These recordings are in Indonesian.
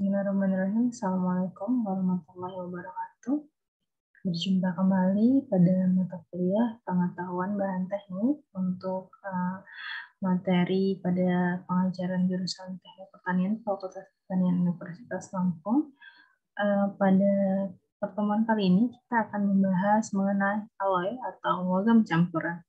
Bismillahirrahmanirrahim. Assalamualaikum warahmatullahi wabarakatuh. Berjumpa kembali pada mata kuliah pengetahuan bahan teknik untuk materi pada pengajaran jurusan Teknik Pertanian Fakultas Pertanian Universitas Lampung. Pada pertemuan kali ini kita akan membahas mengenai alloy atau logam campuran.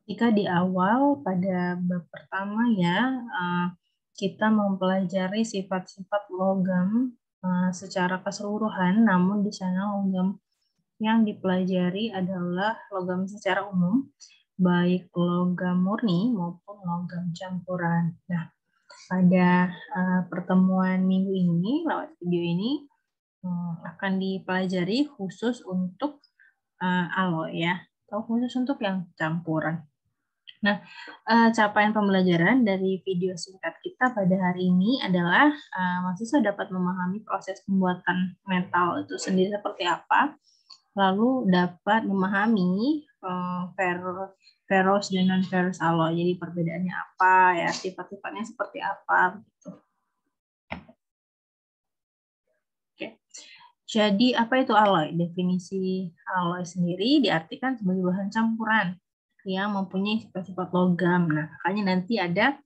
Ketika di awal pada bab pertama ya, kita mempelajari sifat-sifat logam secara keseluruhan, namun di sana logam yang dipelajari adalah logam secara umum, baik logam murni maupun logam campuran. Nah, pada pertemuan minggu ini, lewat video ini, akan dipelajari khusus untuk alloy ya, atau khusus untuk yang campuran. Nah, capaian pembelajaran dari video singkat kita pada hari ini adalah mahasiswa dapat memahami proses pembuatan metal itu sendiri seperti apa, lalu dapat memahami ferrous dan non-ferrous alloy. Jadi perbedaannya apa ya, sifat-sifatnya seperti apa gitu. Oke. Jadi apa itu alloy? Definisi alloy sendiri diartikan sebagai bahan campuran yang mempunyai sifat-sifat logam. Nah, makanya nanti ada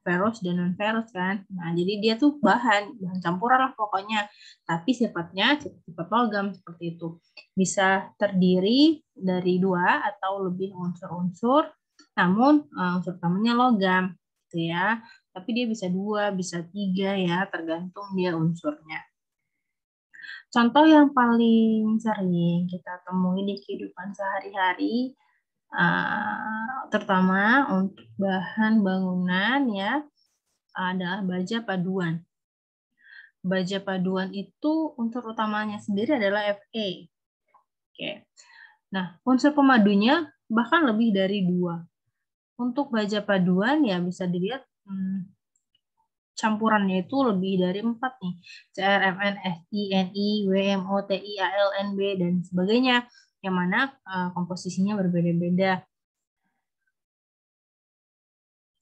ferrous dan non-ferrous kan. Nah, jadi dia tuh bahan campuran lah pokoknya. Tapi sifatnya sifat logam seperti itu. Bisa terdiri dari 2 atau lebih unsur-unsur, namun unsur utamanya logam gitu ya. Tapi dia bisa 2, bisa 3 ya, tergantung dia unsurnya. Contoh yang paling sering kita temui di kehidupan sehari-hari, terutama untuk bahan bangunan ya, adalah baja paduan. Baja paduan itu unsur utamanya sendiri adalah Fe. Oke. Nah, unsur pemadunya bahkan lebih dari 2. Untuk baja paduan ya bisa dilihat campurannya itu lebih dari 4 nih. CRMN, FI, NI, WMO, TI, AL, NB, dan sebagainya. Yang mana komposisinya berbeda-beda.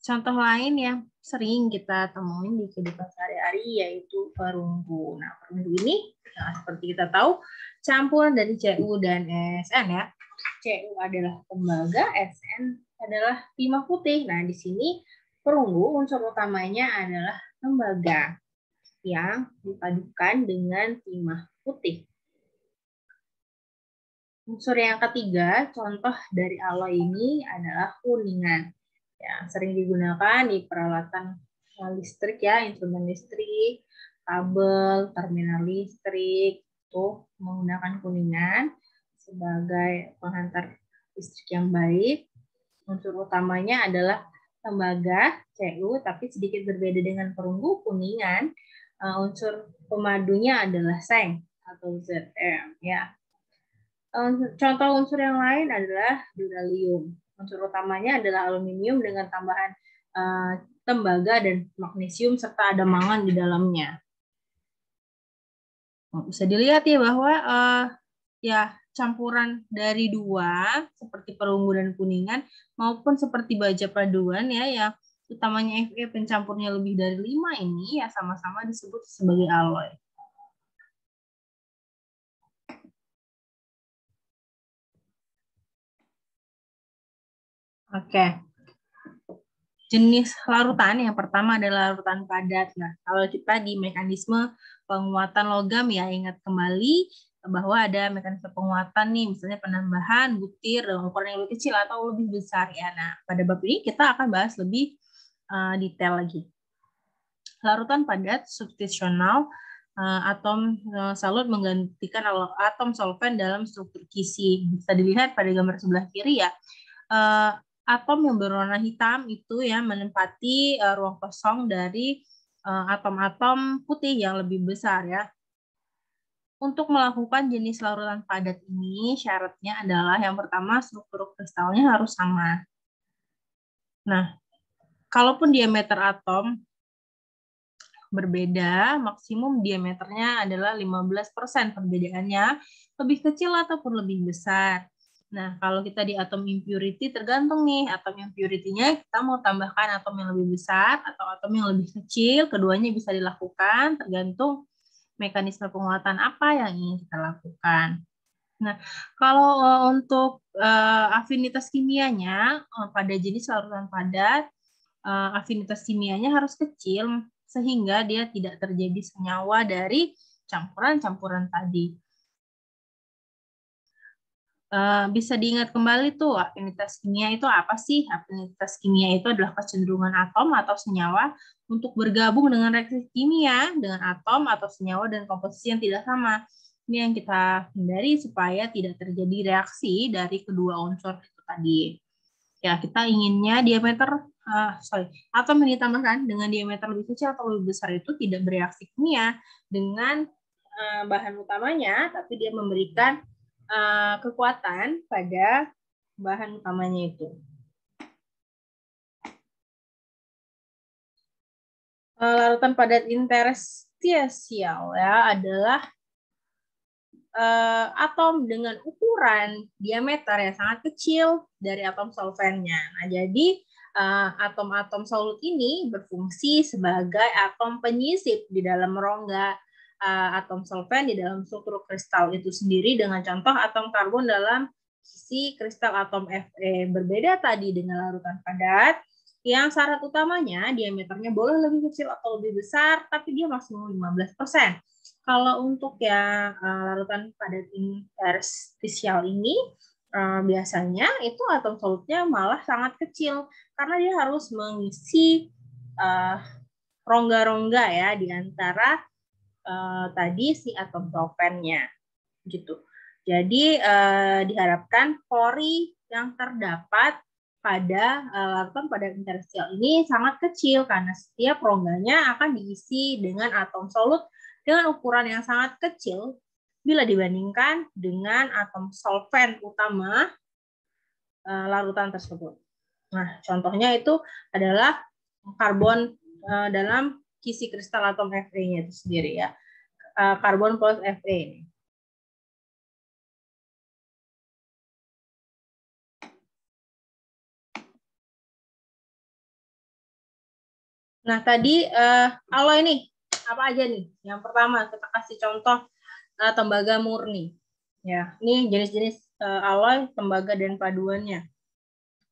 Contoh lain yang sering kita temuin di kehidupan sehari-hari yaitu perunggu. Nah, perunggu ini seperti kita tahu campuran dari Cu dan SN ya. Cu adalah tembaga, SN adalah timah putih. Nah, di sini perunggu unsur utamanya adalah tembaga yang dipadukan dengan timah putih. Unsur yang ketiga, contoh dari alloy ini adalah kuningan. Ya, sering digunakan di peralatan listrik ya, instrumen listrik, kabel, terminal listrik, itu menggunakan kuningan sebagai penghantar listrik yang baik. Unsur utamanya adalah tembaga, Cu, tapi sedikit berbeda dengan perunggu, kuningan. Unsur pemadunya adalah seng atau Zm ya. Contoh unsur yang lain adalah duralium. Unsur utamanya adalah aluminium dengan tambahan tembaga dan magnesium serta ada mangan di dalamnya. Bisa dilihat ya bahwa ya campuran dari 2 seperti perunggu dan kuningan maupun seperti baja paduan ya yang utamanya Fe pencampurnya lebih dari 5 ini ya sama-sama disebut sebagai alloy. Oke. Jenis larutan yang pertama adalah larutan padat. Nah, kalau kita di mekanisme penguatan logam ya ingat kembali bahwa ada mekanisme penguatan nih, misalnya penambahan butir dengan ukuran yang lebih kecil atau lebih besar ya. Nah, pada bab ini kita akan bahas lebih detail lagi. Larutan padat substitusional, atom salut menggantikan atom solvent dalam struktur kisi. Bisa dilihat pada gambar sebelah kiri ya. Atom yang berwarna hitam itu ya menempati ruang kosong dari atom-atom putih yang lebih besar ya. Untuk melakukan jenis larutan padat ini syaratnya adalah yang pertama struktur kristalnya harus sama. Nah, kalaupun diameter atom berbeda, maksimum diameternya adalah 15% perbedaannya lebih kecil ataupun lebih besar. Nah, kalau kita di atom impurity tergantung nih, atom impurity-nya kita mau tambahkan atom yang lebih besar atau atom yang lebih kecil, keduanya bisa dilakukan tergantung mekanisme penguatan apa yang ingin kita lakukan. Nah, kalau untuk afinitas kimianya pada jenis larutan padat, afinitas kimianya harus kecil sehingga dia tidak terjadi senyawa dari campuran-campuran tadi. Bisa diingat kembali tuh afinitas kimia itu apa sih? Afinitas kimia itu adalah kecenderungan atom atau senyawa untuk bergabung dengan reaksi kimia dengan atom atau senyawa dan komposisi yang tidak sama. Ini yang kita hindari supaya tidak terjadi reaksi dari kedua unsur itu tadi. Ya, kita inginnya diameter atom yang ditambahkan dengan diameter lebih kecil atau lebih besar itu tidak bereaksi kimia dengan bahan utamanya, tapi dia memberikan kekuatan pada bahan utamanya itu. Larutan padat interstisial ya adalah atom dengan ukuran diameter yang sangat kecil dari atom solvennya. Nah, jadi atom-atom solut ini berfungsi sebagai atom penyisip di dalam rongga atom solven di dalam struktur kristal itu sendiri, dengan contoh atom karbon dalam sisi kristal atom Fe. Berbeda tadi dengan larutan padat, yang syarat utamanya diameternya boleh lebih kecil atau lebih besar, tapi dia maksimum 15%. Kalau untuk ya larutan padat interstisial ini, biasanya itu atom solutnya malah sangat kecil, karena dia harus mengisi rongga-rongga ya di antara tadi si atom solvennya gitu. Jadi diharapkan pori yang terdapat pada larutan padat interstisial ini sangat kecil karena setiap rongganya akan diisi dengan atom solut dengan ukuran yang sangat kecil bila dibandingkan dengan atom solvent utama larutan tersebut. Nah, contohnya itu adalah karbon dalam kisi kristal atom Fe-nya itu sendiri ya. Karbon plus Fe ini. Nah, tadi alloy nih, apa aja nih? Yang pertama, kita kasih contoh tembaga murni. Ya, ini jenis-jenis alloy, tembaga, dan paduannya.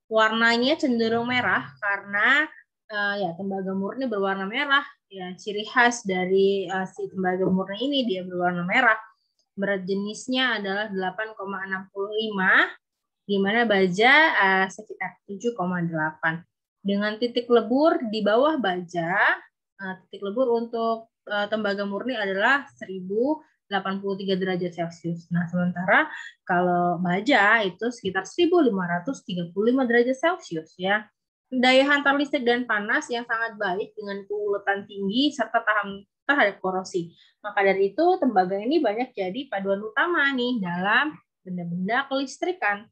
Warnanya cenderung merah karena ya tembaga murni berwarna merah. Ya, ciri khas dari si tembaga murni ini dia berwarna merah. Berat jenisnya adalah 8,65, di mana baja sekitar 7,8. Dengan titik lebur di bawah baja, titik lebur untuk tembaga murni adalah 1083 derajat Celcius. Nah, sementara kalau baja itu sekitar 1535 derajat Celcius ya. Daya hantar listrik dan panas yang sangat baik dengan keuletan tinggi serta tahan terhadap korosi. Maka dari itu tembaga ini banyak jadi paduan utama nih dalam benda-benda kelistrikan.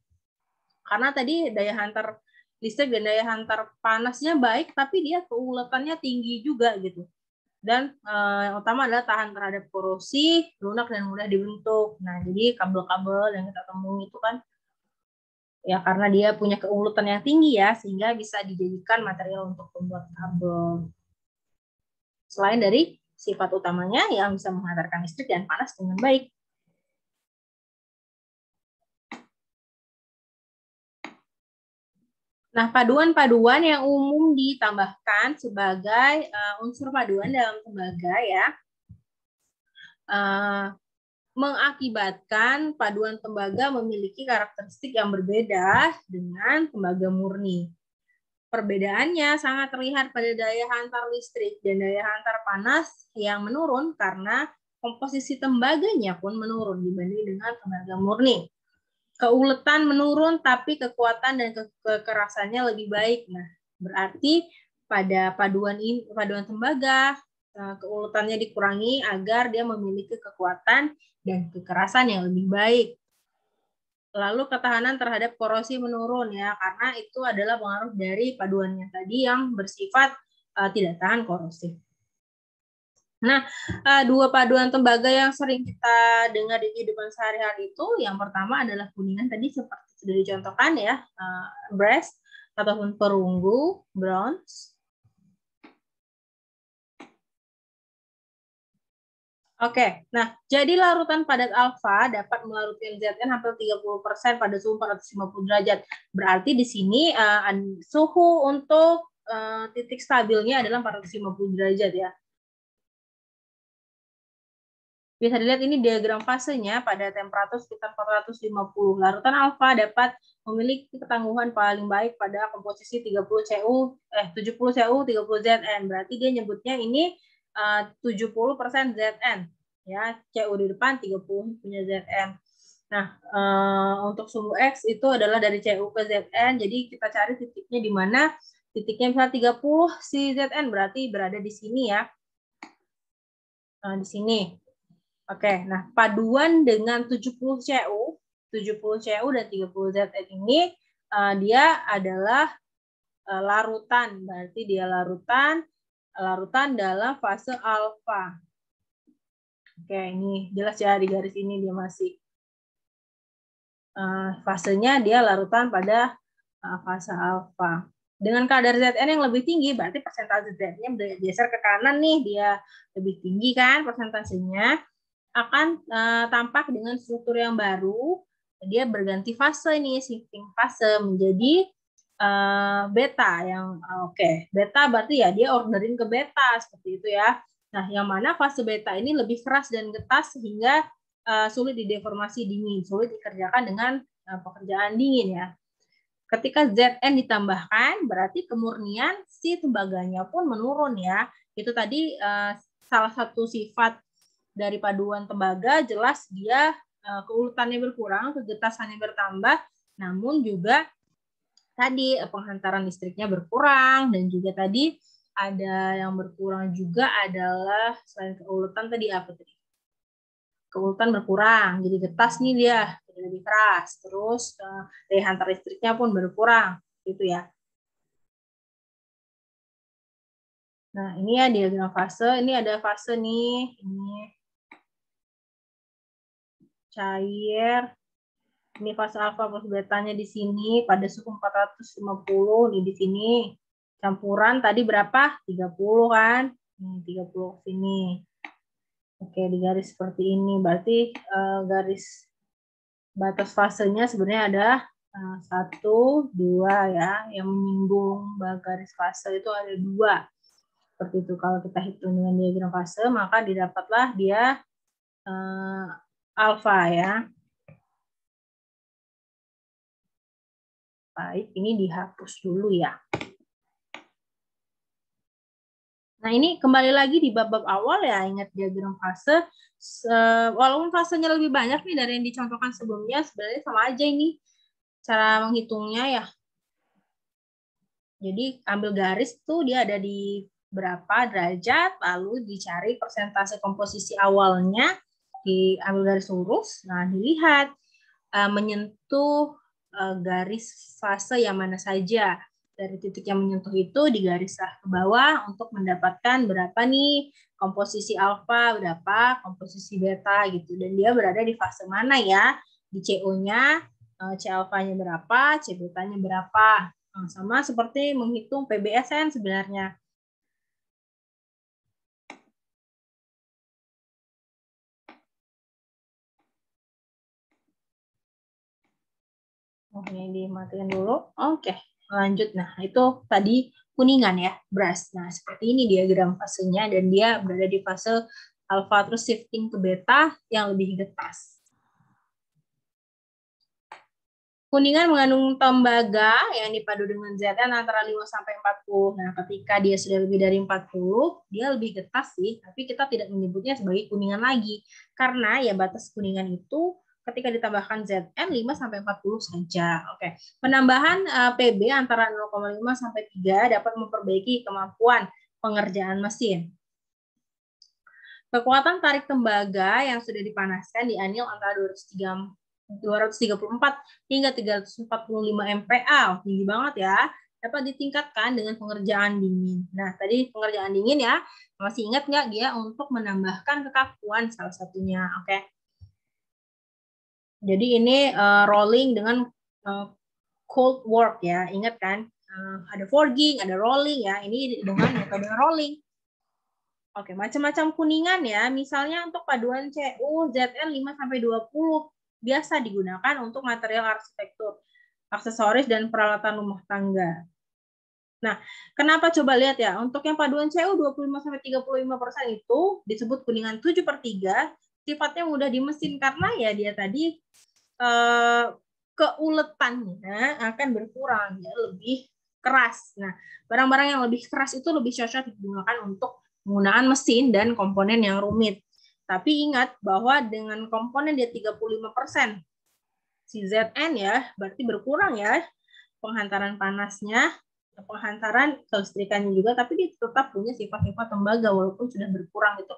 Karena tadi daya hantar listrik dan daya hantar panasnya baik, tapi dia keuletannya tinggi juga gitu. Dan yang utama adalah tahan terhadap korosi, lunak dan mudah dibentuk. Nah, jadi kabel-kabel yang kita temui itu kan ya karena dia punya keuletan yang tinggi ya, sehingga bisa dijadikan material untuk membuat kabel. Selain dari sifat utamanya yang bisa menghantarkan listrik dan panas dengan baik. Nah, paduan-paduan yang umum ditambahkan sebagai unsur paduan dalam tembaga ya, mengakibatkan paduan tembaga memiliki karakteristik yang berbeda dengan tembaga murni. Perbedaannya sangat terlihat pada daya hantar listrik dan daya hantar panas yang menurun karena komposisi tembaganya pun menurun dibanding dengan tembaga murni. Keuletan menurun tapi kekuatan dan kekerasannya lebih baik. Nah, berarti pada paduan tembaga keuletannya dikurangi agar dia memiliki kekuatan dan kekerasan yang lebih baik. Lalu ketahanan terhadap korosi menurun ya, karena itu adalah pengaruh dari paduannya tadi yang bersifat tidak tahan korosi. Nah, dua paduan tembaga yang sering kita dengar di kehidupan sehari-hari itu, yang pertama adalah kuningan tadi seperti sudah dicontohkan ya, brass ataupun perunggu, bronze. Oke, nah jadi larutan padat alfa dapat melarutkan Zn hampir 30% pada suhu 450 derajat. Berarti di sini suhu untuk titik stabilnya adalah 450 derajat ya. Bisa dilihat ini diagram fasenya pada temperatur sekitar 450. Larutan alfa dapat memiliki ketangguhan paling baik pada komposisi 70 Cu, 30 Zn. Berarti dia nyebutnya ini 70% Zn. Ya, Cu di depan, 30 punya Zn. Nah, untuk sumbu X itu adalah dari Cu ke Zn. Jadi kita cari titiknya di mana. Titiknya misalnya 30 si Zn, berarti berada di sini ya. Nah, di sini. Oke, nah paduan dengan 70 Cu dan 30 Zn ini dia adalah larutan, berarti dia larutan dalam fase alfa. Oke, ini jelas ya di garis ini dia masih fasenya dia larutan pada fase alfa. Dengan kadar Zn yang lebih tinggi, berarti persentase Z-nya bergeser ke kanan nih, dia lebih tinggi kan persentasenya. Akan tampak dengan struktur yang baru, dia berganti fase nih, shifting fase menjadi beta yang beta berarti ya dia orderin ke beta seperti itu ya. Nah, yang mana fase beta ini lebih keras dan getas sehingga sulit dideformasi dingin, sulit dikerjakan dengan pekerjaan dingin ya. Ketika Zn ditambahkan, berarti kemurnian si tembaganya pun menurun ya. Itu tadi salah satu sifat dari paduan tembaga, jelas dia keuletannya berkurang, kegetasannya bertambah, namun juga tadi penghantaran listriknya berkurang, dan juga tadi ada yang berkurang juga adalah selain keuletan tadi apa tadi? Keuletan berkurang, jadi getas nih dia, jadi lebih keras, terus daya hantar listriknya pun berkurang, gitu ya. Nah, ini ya diagram fase, ini ada fase nih, ini cair. Ini fase alfa plus betanya di sini pada suhu 450 nih di sini. Campuran tadi berapa? 30 kan? 30 sini. Oke, di garis seperti ini. Berarti garis batas fasenya sebenarnya ada 1, 2 ya. Yang menyinggung garis fase itu ada 2. Seperti itu. Kalau kita hitung dengan diagram fase, maka didapatlah dia alfa ya. Baik, ini dihapus dulu ya. Nah, ini kembali lagi di bab-bab awal ya, ingat diagram fase. Walaupun fasenya lebih banyak nih dari yang dicontohkan sebelumnya, sebenarnya sama aja ini cara menghitungnya ya. Jadi ambil garis tuh dia ada di berapa derajat, lalu dicari persentase komposisi awalnya, diambil garis lurus, nah dilihat menyentuh garis fase yang mana saja. Dari titik yang menyentuh itu digarislah ke bawah untuk mendapatkan berapa nih komposisi alfa, berapa komposisi beta gitu. Dan dia berada di fase mana ya? Di CO-nya, C alfanya berapa, C betanya berapa. Nah, sama seperti menghitung PBSN sebenarnya. Oke, dimatiin dulu. Oke, lanjut. Nah, itu tadi kuningan ya, brass. Nah, seperti ini diagram fasenya, dan dia berada di fase alpha terus shifting ke beta yang lebih getas. Kuningan mengandung tembaga yang dipadu dengan Zn antara 5-40. Nah, ketika dia sudah lebih dari 40, dia lebih getas sih, tapi kita tidak menyebutnya sebagai kuningan lagi. Karena ya batas kuningan itu ketika ditambahkan Zn 5-40 saja. Oke. Penambahan PB antara 0,5-3 dapat memperbaiki kemampuan pengerjaan mesin. Kekuatan tarik tembaga yang sudah dipanaskan di anil antara 234 hingga 345 MPa, tinggi banget ya. dapat ditingkatkan dengan pengerjaan dingin. Nah, tadi pengerjaan dingin ya, masih ingat nggak dia untuk menambahkan kekakuan salah satunya, oke? Jadi ini rolling dengan cold work ya, ingat kan? Ada forging, ada rolling ya, ini dengan metode rolling. Oke, macam-macam kuningan ya. Misalnya untuk paduan CU ZN 5-20 biasa digunakan untuk material arsitektur, aksesoris dan peralatan rumah tangga. Nah, kenapa coba lihat ya? Untuk yang paduan CU 25-35% itu disebut kuningan 7/3, sifatnya mudah di mesin karena ya dia tadi keuletannya akan berkurang ya, lebih keras. Nah, barang-barang yang lebih keras itu lebih cocok digunakan untuk penggunaan mesin dan komponen yang rumit. Tapi ingat bahwa dengan komponen dia 35% si ZN ya, berarti berkurang ya penghantaran panasnya, penghantaran kelistrikannya juga, tapi dia tetap punya sifat-sifat tembaga walaupun sudah berkurang gitu.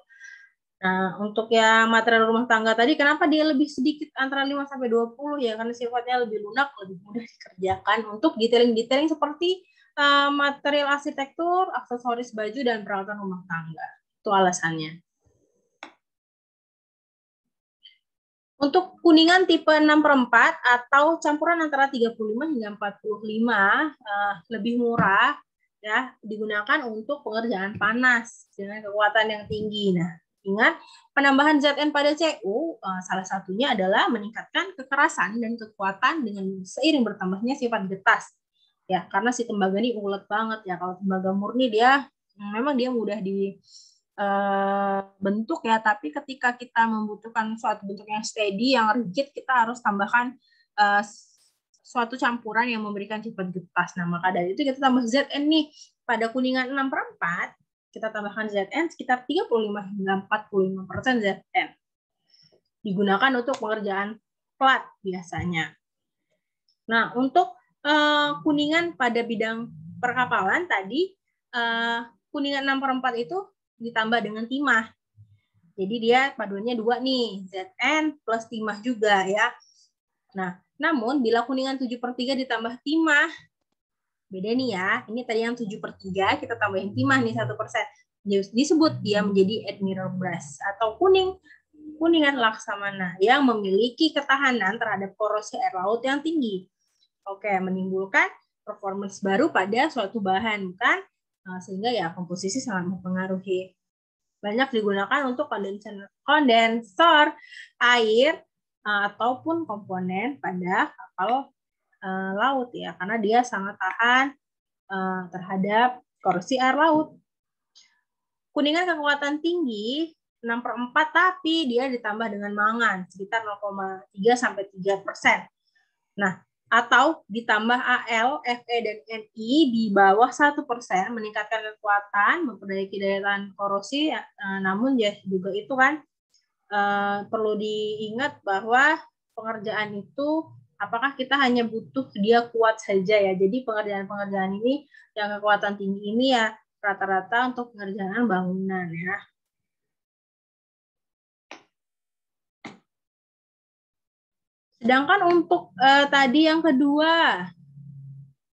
Nah, untuk yang material rumah tangga tadi, kenapa dia lebih sedikit antara 5-20 ya? Karena sifatnya lebih lunak, lebih mudah dikerjakan untuk detailing-detailing seperti material arsitektur, aksesoris baju, dan peralatan rumah tangga. Itu alasannya. Untuk kuningan tipe 6/4 atau campuran antara 35 hingga 45 lebih murah ya, digunakan untuk pengerjaan panas dengan kekuatan yang tinggi. Nah, ingat penambahan ZN pada CU salah satunya adalah meningkatkan kekerasan dan kekuatan dengan seiring bertambahnya sifat getas. Ya, karena si tembaga ini ulet banget ya. Kalau tembaga murni dia memang dia mudah di bentuk ya, tapi ketika kita membutuhkan suatu bentuk yang steady, yang rigid, kita harus tambahkan suatu campuran yang memberikan sifat getas. Nah, maka dari itu kita tambah ZN nih. Pada kuningan 6/4, kita tambahkan ZN sekitar 35-45% ZN. Digunakan untuk pengerjaan plat biasanya. Nah, untuk kuningan pada bidang perkapalan tadi, kuningan 6/4 itu ditambah dengan timah. Jadi dia paduannya 2 nih, ZN plus timah juga ya. Nah, namun bila kuningan 7/3 ditambah timah, beda nih ya. Ini tadi yang 7/3, kita tambahin timah nih 1%. Disebut dia menjadi admiral brass atau kuningan laksamana yang memiliki ketahanan terhadap korosi air laut yang tinggi. Oke, menimbulkan performance baru pada suatu bahan, bukan? Sehingga ya komposisi sangat mempengaruhi. Banyak digunakan untuk kondensor air ataupun komponen pada kapal laut ya, karena dia sangat tahan terhadap korosi air laut. Kuningan kekuatan tinggi 6/4, tapi dia ditambah dengan mangan sekitar 0,3-3%. Nah, atau ditambah AL, FE, dan NI di bawah 1%, meningkatkan kekuatan, memperbaiki daya tahan korosi, namun ya juga itu kan perlu diingat bahwa pengerjaan itu apakah kita hanya butuh dia kuat saja ya. Jadi pengerjaan-pengerjaan ini yang kekuatan tinggi ini ya rata-rata untuk pengerjaan bangunan ya. Sedangkan untuk tadi yang kedua,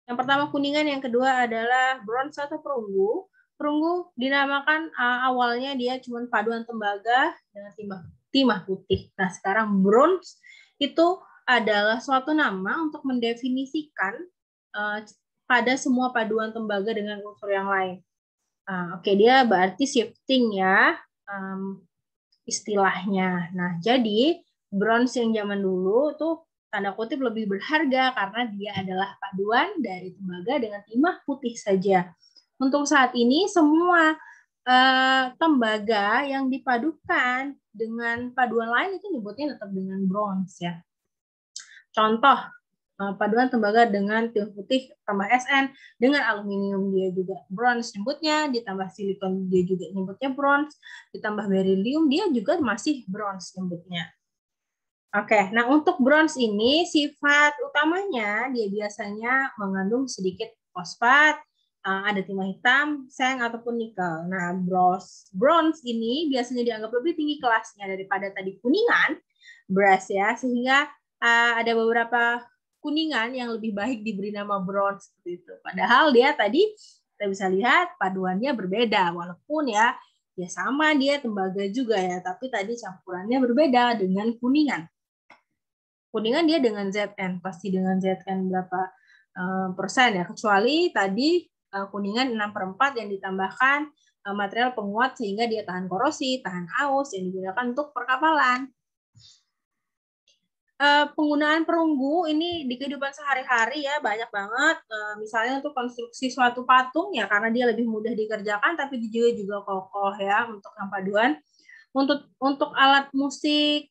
yang pertama kuningan, yang kedua adalah bronze atau perunggu. Perunggu dinamakan awalnya dia cuma paduan tembaga dengan timah putih. Nah, sekarang bronze itu adalah suatu nama untuk mendefinisikan pada semua paduan tembaga dengan unsur yang lain. Oke, dia berarti shifting ya istilahnya. Nah, jadi bronze yang zaman dulu tuh tanda kutip lebih berharga karena dia adalah paduan dari tembaga dengan timah putih saja. Untuk saat ini semua tembaga yang dipadukan dengan paduan lain itu nyebutnya tetap dengan bronze ya. Contoh paduan tembaga dengan timah putih tambah SN, dengan aluminium dia juga bronze nyebutnya, ditambah silikon dia juga nyebutnya bronze, ditambah beryllium dia juga masih bronze nyebutnya. Oke, nah untuk bronze ini sifat utamanya dia biasanya mengandung sedikit fosfat, ada timah hitam, seng ataupun nikel. Nah, bronze ini biasanya dianggap lebih tinggi kelasnya daripada tadi kuningan, brass ya, sehingga ada beberapa kuningan yang lebih baik diberi nama bronze seperti itu. Padahal dia tadi kita bisa lihat paduannya berbeda, walaupun ya sama dia tembaga juga ya, tapi tadi campurannya berbeda dengan kuningan. Kuningan dia dengan Zn, pasti dengan Zn berapa persen ya, kecuali tadi kuningan 6/4 yang ditambahkan material penguat sehingga dia tahan korosi, tahan aus yang digunakan untuk perkapalan. Penggunaan perunggu ini di kehidupan sehari-hari ya banyak banget. Misalnya untuk konstruksi suatu patung ya karena dia lebih mudah dikerjakan, tapi dia juga kokoh ya untuk yang paduan. Untuk alat musik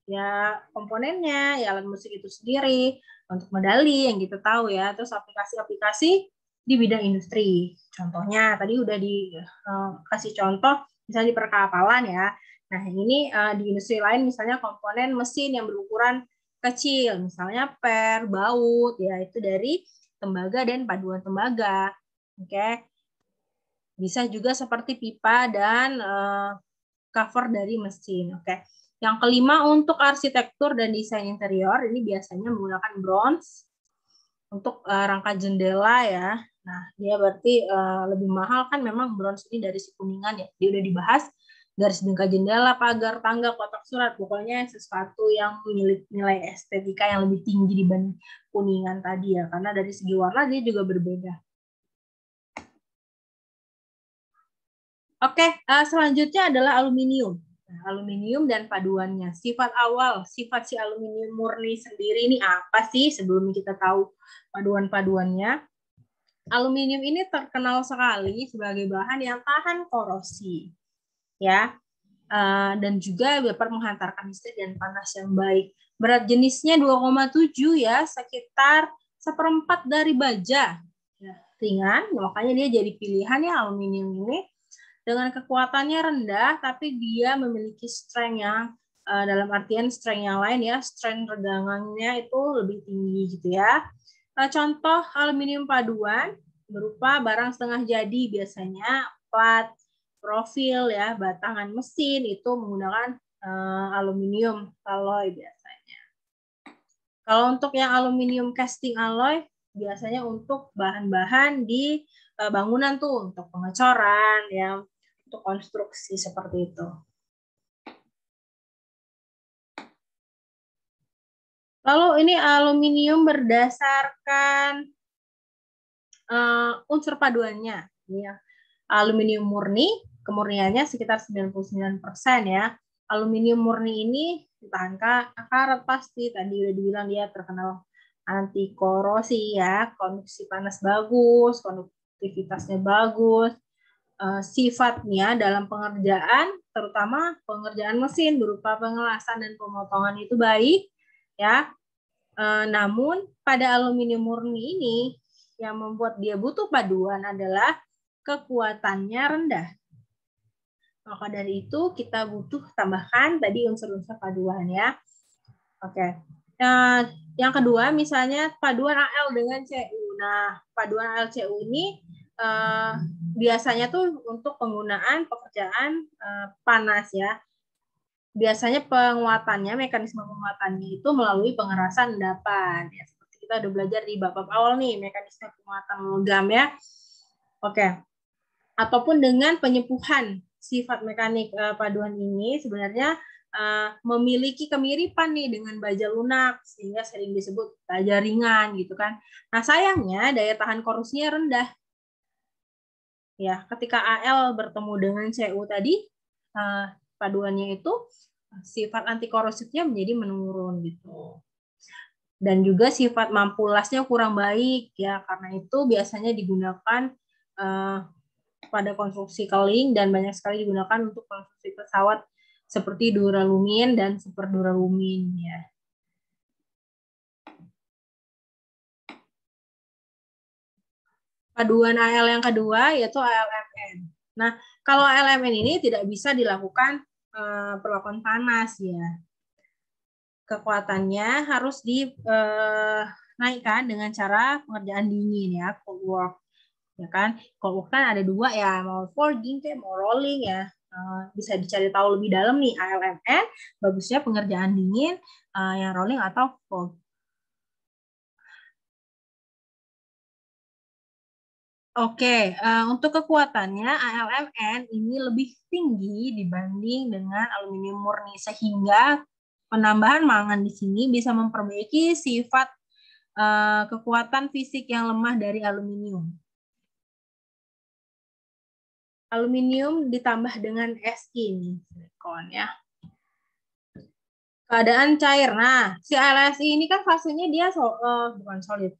ya komponennya ya alat musik itu sendiri, untuk medali yang kita tahu ya, terus aplikasi-aplikasi di bidang industri. Contohnya tadi udah dikasih contoh misalnya di perkapalan ya. Nah, ini di industri lain misalnya komponen mesin yang berukuran kecil, misalnya per, baut, ya itu dari tembaga dan paduan tembaga. Oke. Bisa juga seperti pipa dan cover dari mesin. Oke. Yang kelima untuk arsitektur dan desain interior, ini biasanya menggunakan bronze untuk rangka jendela ya. Nah, dia berarti lebih mahal kan memang bronze ini dari si kuningan ya. Dia udah dibahas garis bingkai jendela, pagar, tangga, kotak surat, pokoknya sesuatu yang memiliki nilai estetika yang lebih tinggi dibanding kuningan tadi ya, karena dari segi warna dia juga berbeda. Oke, selanjutnya adalah aluminium. Nah, aluminium dan paduannya. Sifat awal, sifat si aluminium murni sendiri ini apa sih sebelum kita tahu paduan-paduannya? Aluminium ini terkenal sekali sebagai bahan yang tahan korosi. Ya, dan juga dapat menghantarkan listrik dan panas yang baik. Berat jenisnya 2,7 ya, sekitar 1/4 dari baja. Ya, ringan, makanya dia jadi pilihan ya aluminium ini. Dengan kekuatannya rendah, tapi dia memiliki strength yang dalam artian strength yang lain ya, strength regangannya itu lebih tinggi gitu ya. Contoh aluminium paduan berupa barang setengah jadi biasanya plat, profil ya, batangan mesin itu menggunakan aluminium alloy biasanya. Kalau untuk yang aluminium casting alloy biasanya untuk bahan-bahan di bangunan tuh untuk pengecoran ya, untuk konstruksi seperti itu. Lalu ini aluminium berdasarkan unsur paduannya ya. Aluminium murni kemurniannya sekitar 99% ya. Aluminium murni ini tahan karat pasti, tadi udah dibilang dia terkenal anti korosi ya, konduksi panas bagus, konduktivitasnya bagus. Sifatnya dalam pengerjaan, terutama pengerjaan mesin berupa pengelasan dan pemotongan itu baik ya. Namun pada aluminium murni ini yang membuat dia butuh paduan adalah kekuatannya rendah. Maka dari itu kita butuh tambahkan tadi unsur-unsur paduan ya. Oke. Nah, yang kedua misalnya paduan AL dengan CU. Nah, paduan AL-CU ini biasanya tuh untuk penggunaan pekerjaan panas ya. Biasanya penguatannya, mekanisme penguatannya itu melalui pengerasan endapan. Ya, seperti kita udah belajar di bab awal nih, mekanisme penguatan logam ya. Oke. Ataupun dengan penyepuhan. Sifat mekanik paduan ini sebenarnya memiliki kemiripan nih dengan baja lunak, sehingga sering disebut baja ringan gitu kan. Nah sayangnya daya tahan korosinya rendah. Ya, ketika AL bertemu dengan CU tadi, paduannya itu sifat anti korosifnya menjadi menurun gitu. Dan juga sifat mampu lasnya kurang baik ya, karena itu biasanya digunakan pada konstruksi keling dan banyak sekali digunakan untuk konstruksi pesawat seperti duralumin dan super duralumin ya. Paduan AL yang kedua yaitu ALMN. Nah, kalau ALMN ini tidak bisa dilakukan perlakuan panas ya. Kekuatannya harus dinaikkan dengan cara pengerjaan dingin ya, cold work. Ya kan, cold work kan ada dua ya, mau forging kayak mau rolling ya. Bisa dicari tahu lebih dalam nih ALMN, bagusnya pengerjaan dingin yang rolling atau forging. Oke, untuk kekuatannya AlMn ini lebih tinggi dibanding dengan aluminium murni, sehingga penambahan mangan di sini bisa memperbaiki sifat kekuatan fisik yang lemah dari aluminium. Aluminium ditambah dengan Si nih, silikon ya. Keadaan cair. Nah, si LSI ini kan fasenya dia bukan solid.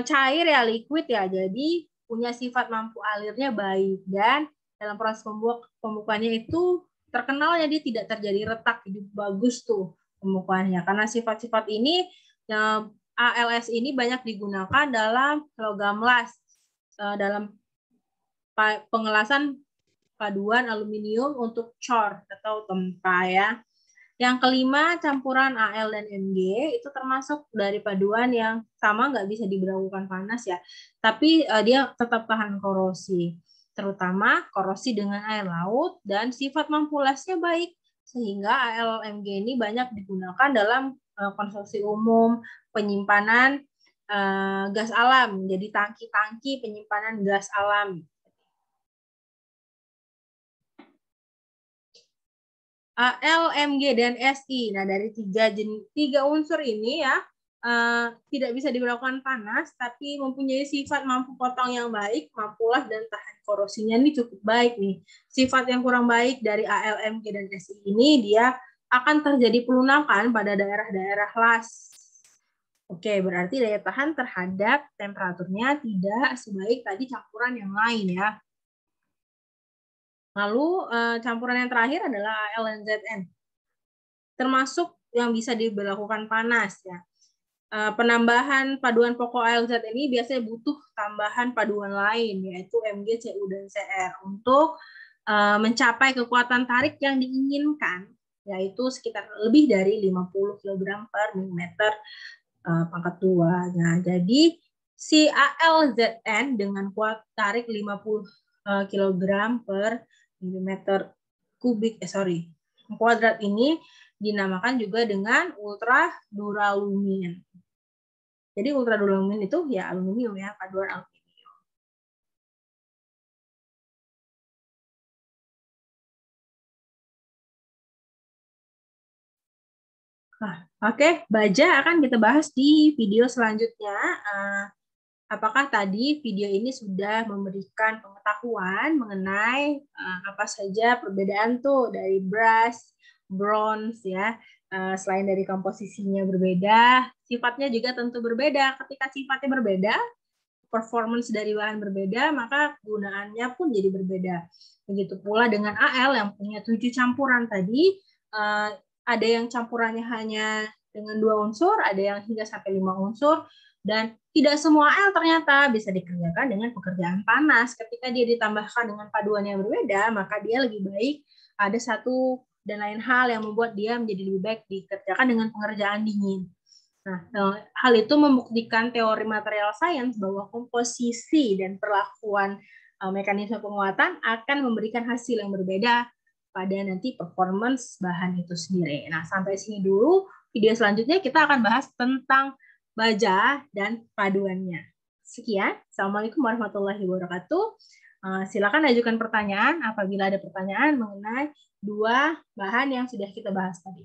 Cair ya, liquid ya. Jadi punya sifat mampu alirnya baik, dan dalam proses pembukaannya itu terkenalnya dia tidak terjadi retak. Jadi bagus tuh pembukaannya. Karena sifat-sifat ini ALS ini banyak digunakan dalam logam las, dalam pengelasan paduan aluminium untuk cor atau tempa ya. Yang kelima, campuran Al dan Mg itu termasuk dari paduan yang sama, nggak bisa diberlakukan panas ya, tapi dia tetap tahan korosi, terutama korosi dengan air laut, dan sifat mampu lasnya baik, sehingga AlMg ini banyak digunakan dalam konstruksi umum penyimpanan gas alam, jadi tangki-tangki penyimpanan gas alam. Al, Mg, dan Si. Nah, dari tiga unsur ini ya, tidak bisa diberlakukan panas, tapi mempunyai sifat mampu potong yang baik, mampu las, dan tahan korosinya ini cukup baik nih. Sifat yang kurang baik dari Al, Mg, dan Si ini, dia akan terjadi pelunakan pada daerah-daerah las. Oke, berarti daya tahan terhadap temperaturnya tidak sebaik tadi campuran yang lain ya. Lalu campuran yang terakhir adalah Al dan Zn. Termasuk yang bisa diberlakukan panas ya. Penambahan paduan pokok AlZ ini biasanya butuh tambahan paduan lain, yaitu Mg, Cu, dan Cr untuk mencapai kekuatan tarik yang diinginkan, yaitu sekitar lebih dari 50 kg per milimeter pangkat 2. Nah, jadi si AlZn dengan kuat tarik 50 kg per milimeter kubik, kuadrat ini dinamakan juga dengan ultraduralumin. Jadi ultraduralumin itu ya aluminium ya, paduan aluminium. Nah, oke, baja akan kita bahas di video selanjutnya. Apakah tadi video ini sudah memberikan pengetahuan mengenai apa saja perbedaan tuh dari brass, bronze ya. Selain dari komposisinya berbeda, sifatnya juga tentu berbeda. Ketika sifatnya berbeda, performance dari bahan berbeda, maka gunaannya pun jadi berbeda. Begitu pula dengan Al yang punya 7 campuran tadi, ada yang campurannya hanya dengan 2 unsur, ada yang hingga sampai 5 unsur, dan tidak semua Al ternyata bisa dikerjakan dengan pekerjaan panas. Ketika dia ditambahkan dengan paduan yang berbeda, maka dia lebih baik ada satu dan lain hal yang membuat dia menjadi lebih baik dikerjakan dengan pengerjaan dingin. Nah, hal itu membuktikan teori material sains bahwa komposisi dan perlakuan mekanisme penguatan akan memberikan hasil yang berbeda pada nanti performance bahan itu sendiri. Nah, sampai sini dulu. Video selanjutnya kita akan bahas tentang baja dan paduannya. Sekian. Assalamualaikum warahmatullahi wabarakatuh. Silakan ajukan pertanyaan apabila ada pertanyaan mengenai dua bahan yang sudah kita bahas tadi.